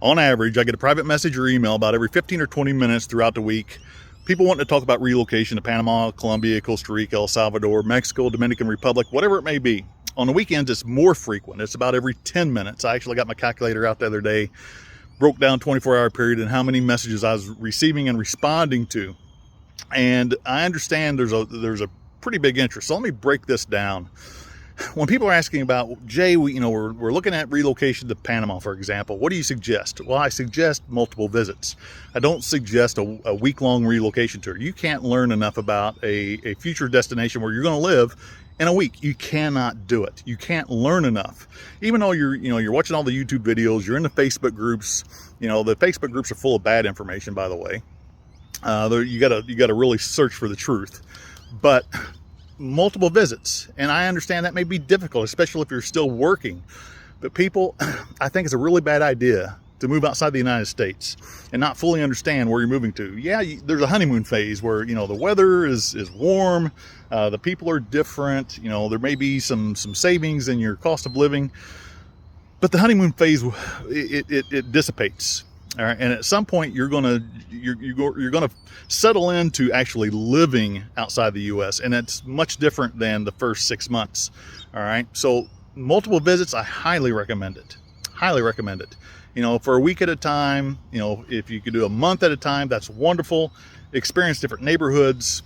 On average, I get a private message or email about every 15 or 20 minutes throughout the week. People wanting to talk about relocation to Panama, Colombia, Costa Rica, El Salvador, Mexico, Dominican Republic, whatever it may be. On the weekends, it's more frequent. It's about every 10 minutes. I actually got my calculator out the other day, broke down 24-hour period and how many messages I was receiving and responding to. And I understand there's a pretty big interest. So let me break this down. When people are asking about, Jay, we're looking at relocation to Panama, for example. What do you suggest? Well, I suggest multiple visits. I don't suggest a week-long relocation tour. You can't learn enough about a future destination where you're going to live in a week. You cannot do it. You can't learn enough. Even though you're watching all the YouTube videos, you're in the Facebook groups. The Facebook groups are full of bad information, by the way. You gotta really search for the truth. But multiple visits, and I understand that may be difficult, especially if you're still working. But people, I think it's a really bad idea to move outside the United States and not fully understand where you're moving to. Yeah, there's a honeymoon phase where the weather is warm, the people are different. There may be some savings in your cost of living, but the honeymoon phase it dissipates. All right, and at some point you're gonna settle into actually living outside the U.S., and it's much different than the first 6 months. All right, so multiple visits, I highly recommend it. Highly recommend it. For a week at a time. If you could do a month at a time, that's wonderful. Experience different neighborhoods.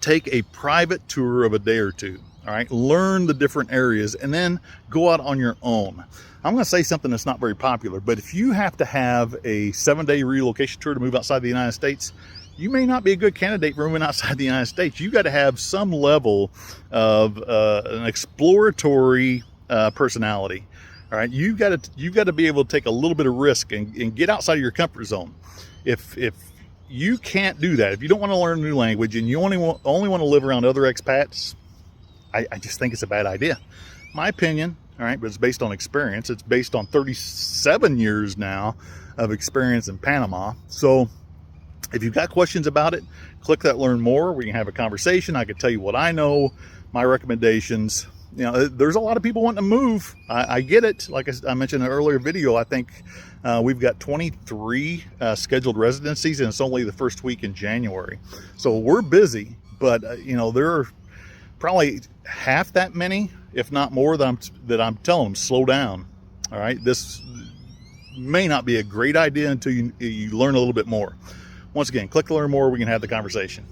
Take a private tour of a day or two. All right, learn the different areas, and then go out on your own. I'm going to say something that's not very popular, but if you have to have a 7-day relocation tour to move outside the United States, you may not be a good candidate for moving outside the United States. You got to have some level of an exploratory personality. All right, you got to be able to take a little bit of risk and get outside of your comfort zone. If you can't do that, if you don't want to learn a new language and you only want to live around other expats, I just think it's a bad idea. My opinion. All right, but it's based on experience. It's based on 37 years now of experience in Panama. So if you've got questions about it, click that learn more. We can have a conversation. I can tell you what I know, my recommendations. There's a lot of people wanting to move. I get it. Like I mentioned in an earlier video, I think we've got 23 scheduled residencies, and it's only the first week in January. So we're busy, but there are probably half that many, if not more, that I'm telling them slow down. All right, this may not be a great idea until you learn a little bit more. Once again, click to learn more. We can have the conversation.